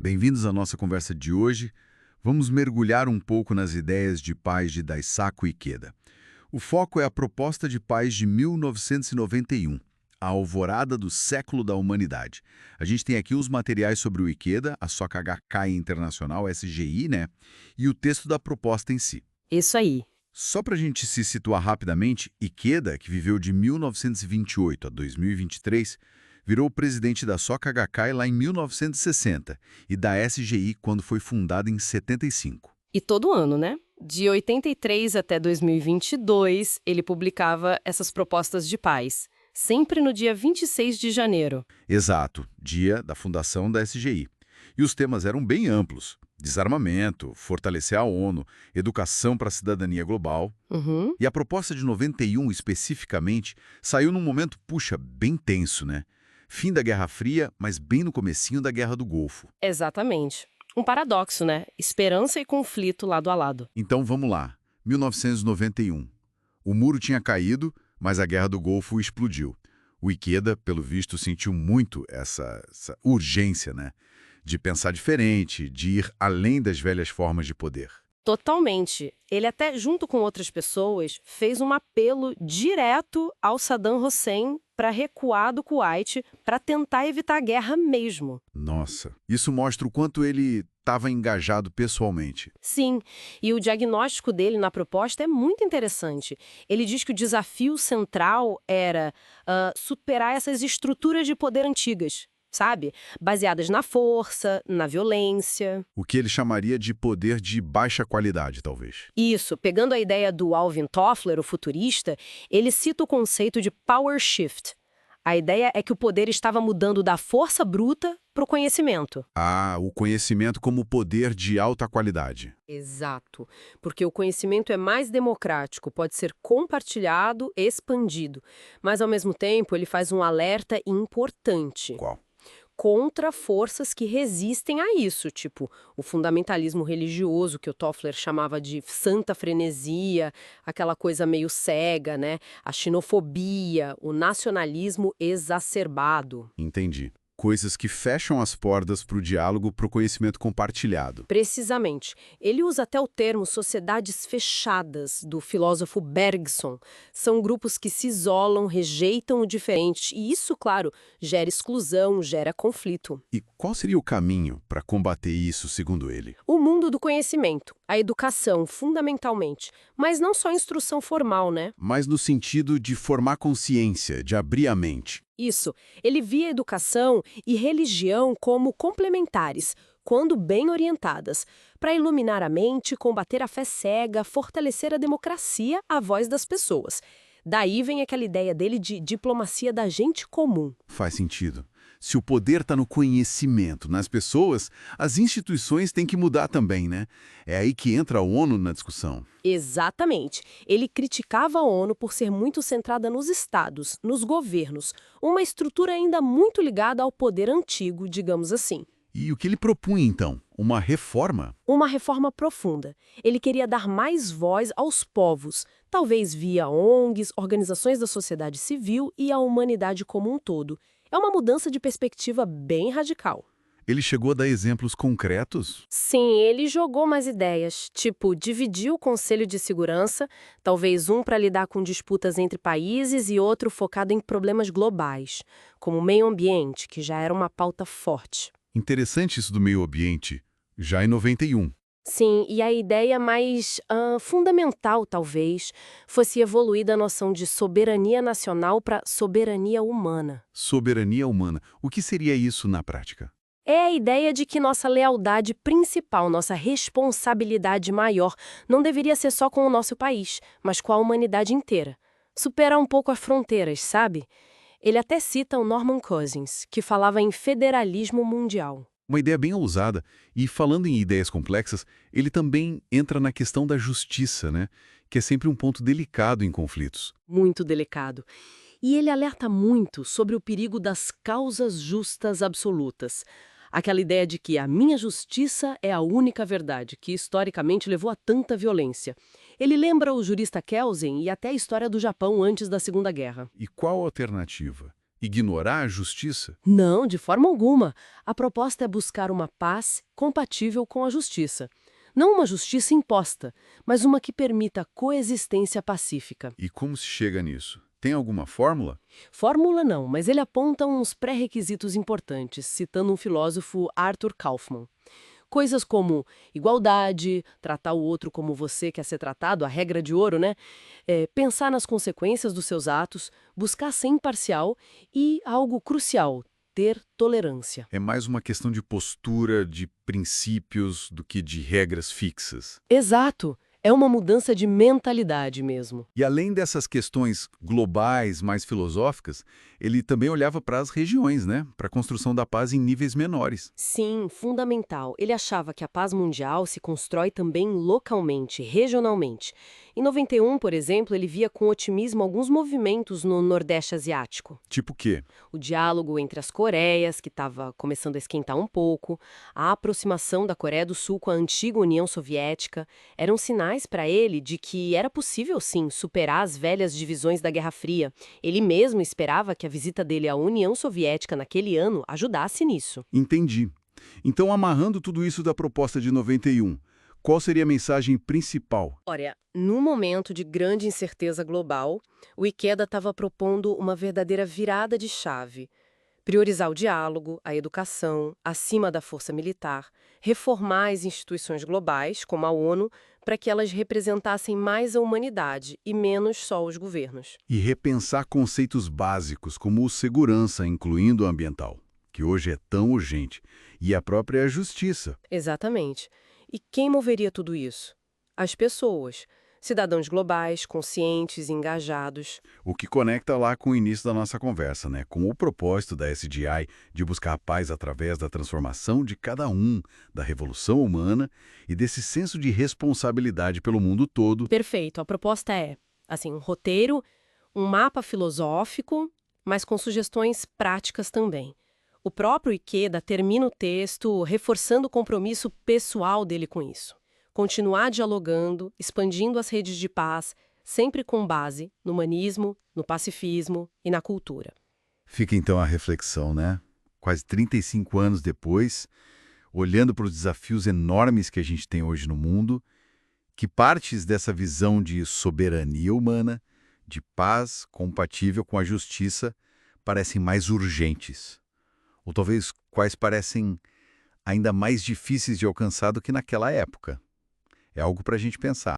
Bem-vindos à nossa conversa de hoje. Vamos mergulhar um pouco nas ideias de paz de Daisaku Ikeda. O foco é a proposta de paz de 1991, a alvorada do século da humanidade. A gente tem aqui os materiais sobre o Ikeda, a Soka Gakkai Internacional, SGI, né? E o texto da proposta em si. Isso aí. Só para a gente se situar rapidamente, Ikeda, que viveu de 1928 a 2023, virou presidente da Soka Gakkai lá em 1960 e da SGI quando foi fundada em 75. E todo ano, né? De 83 até 2022, ele publicava essas propostas de paz, sempre no dia 26 de janeiro. Exato, dia da fundação da SGI. E os temas eram bem amplos: desarmamento, fortalecer a ONU, educação para a cidadania global. Uhum. E a proposta de 91, especificamente, saiu num momento, puxa, bem tenso, né? Fim da Guerra Fria, mas bem no comecinho da Guerra do Golfo. Exatamente. Um paradoxo, né? Esperança e conflito lado a lado. Então vamos lá, 1991. O muro tinha caído, mas a Guerra do Golfo explodiu. O Ikeda, pelo visto, sentiu muito essa urgência, né? De pensar diferente, de ir além das velhas formas de poder. Totalmente. Ele até, junto com outras pessoas, fez um apelo direto ao Saddam Hussein para recuar do Kuwait para tentar evitar a guerra mesmo. Nossa, isso mostra o quanto ele estava engajado pessoalmente. Sim, e o diagnóstico dele na proposta é muito interessante. Ele diz que o desafio central era superar essas estruturas de poder antigas, sabe? Baseadas na força, na violência. O que ele chamaria de poder de baixa qualidade, talvez. Isso, pegando a ideia do Alvin Toffler, o futurista, ele cita o conceito de power shift. A ideia é que o poder estava mudando da força bruta para o conhecimento. Ah, o conhecimento como poder de alta qualidade. Exato, porque o conhecimento é mais democrático, pode ser compartilhado, expandido, mas ao mesmo tempo ele faz um alerta importante Qual? contra forças que resistem a isso, tipo o fundamentalismo religioso, que o Toffler chamava de santa frenesia, aquela coisa meio cega, né? A xenofobia, o nacionalismo exacerbado. Entendi. Coisas que fecham as portas para o diálogo, para o conhecimento compartilhado. Precisamente. Ele usa até o termo sociedades fechadas, do filósofo Bergson. São grupos que se isolam, rejeitam o diferente, e isso, claro, gera exclusão, gera conflito. E qual seria o caminho para combater isso, segundo ele? O mundo do conhecimento, a educação, fundamentalmente. Mas não só instrução formal, né? Mas no sentido de formar consciência, de abrir a mente. Isso. Ele via educação e religião como complementares, quando bem orientadas, para iluminar a mente, combater a fé cega, fortalecer a democracia, a voz das pessoas. Daí vem aquela ideia dele de diplomacia da gente comum. Faz sentido. Se o poder está no conhecimento, nas pessoas, as instituições têm que mudar também, né? É aí que entra a ONU na discussão. Exatamente. Ele criticava a ONU por ser muito centrada nos estados, nos governos, uma estrutura ainda muito ligada ao poder antigo, digamos assim. E o que ele propunha, então? Uma reforma? Uma reforma profunda. Ele queria dar mais voz aos povos, talvez via ONGs, organizações da sociedade civil e à humanidade como um todo. É uma mudança de perspectiva bem radical. Ele chegou a dar exemplos concretos? Sim, ele jogou mais ideias, tipo dividir o Conselho de Segurança, talvez um para lidar com disputas entre países e outro focado em problemas globais, como o meio ambiente, que já era uma pauta forte. Interessante isso do meio ambiente, já em 91. Sim, e a ideia mais fundamental, talvez, fosse evoluir da noção de soberania nacional para soberania humana. Soberania humana. O que seria isso na prática? É a ideia de que nossa lealdade principal, nossa responsabilidade maior, não deveria ser só com o nosso país, mas com a humanidade inteira. Superar um pouco as fronteiras, sabe? Ele até cita o Norman Cousins, que falava em federalismo mundial. Uma ideia bem ousada. E falando em ideias complexas, ele também entra na questão da justiça, né? Que é sempre um ponto delicado em conflitos. Muito delicado. E ele alerta muito sobre o perigo das causas justas absolutas. Aquela ideia de que a minha justiça é a única verdade, que historicamente levou a tanta violência. Ele lembra o jurista Kelsen e até a história do Japão antes da Segunda Guerra. E qual a alternativa? ignorar a justiça? Não, de forma alguma. A proposta é buscar uma paz compatível com a justiça. Não uma justiça imposta, mas uma que permita a coexistência pacífica. E como se chega nisso? Tem alguma fórmula? Fórmula não, mas ele aponta uns pré-requisitos importantes, citando um filósofo, Arthur Kaufmann. Coisas como igualdade, tratar o outro como você quer ser tratado, a regra de ouro, né? Pensar nas consequências dos seus atos, buscar ser imparcial e, algo crucial, ter tolerância. É mais uma questão de postura, de princípios, do que de regras fixas. Exato! É uma mudança de mentalidade mesmo. E além dessas questões globais, mais filosóficas, ele também olhava para as regiões, né? Para a construção da paz em níveis menores. Sim, fundamental. Ele achava que a paz mundial se constrói também localmente, regionalmente. Em 91, por exemplo, ele via com otimismo alguns movimentos no Nordeste Asiático. Tipo o quê? O diálogo entre as Coreias, que estava começando a esquentar um pouco, a aproximação da Coreia do Sul com a antiga União Soviética, eram sinais para ele de que era possível, sim, superar as velhas divisões da Guerra Fria. Ele mesmo esperava que a visita dele à União Soviética naquele ano ajudasse nisso. Entendi. Então, amarrando tudo isso da proposta de 91, qual seria a mensagem principal? Olha, num momento de grande incerteza global, o Ikeda estava propondo uma verdadeira virada de chave. Priorizar o diálogo, a educação, acima da força militar, reformar as instituições globais, como a ONU, para que elas representassem mais a humanidade e menos só os governos. E repensar conceitos básicos como segurança, incluindo o ambiental, que hoje é tão urgente, e a própria justiça. Exatamente. E quem moveria tudo isso? As pessoas. Cidadãos globais, conscientes, engajados. O que conecta lá com o início da nossa conversa, né? Com o propósito da SDI de buscar a paz através da transformação de cada um, da revolução humana e desse senso de responsabilidade pelo mundo todo. Perfeito. A proposta é, assim, um roteiro, um mapa filosófico, mas com sugestões práticas também. O próprio Ikeda termina o texto reforçando o compromisso pessoal dele com isso. Continuar dialogando, expandindo as redes de paz, sempre com base no humanismo, no pacifismo e na cultura. Fica então a reflexão, né? Quase 35 anos depois, olhando para os desafios enormes que a gente tem hoje no mundo, que partes dessa visão de soberania humana, de paz compatível com a justiça, parecem mais urgentes. Ou talvez quais parecem ainda mais difíceis de alcançar do que naquela época. É algo para a gente pensar.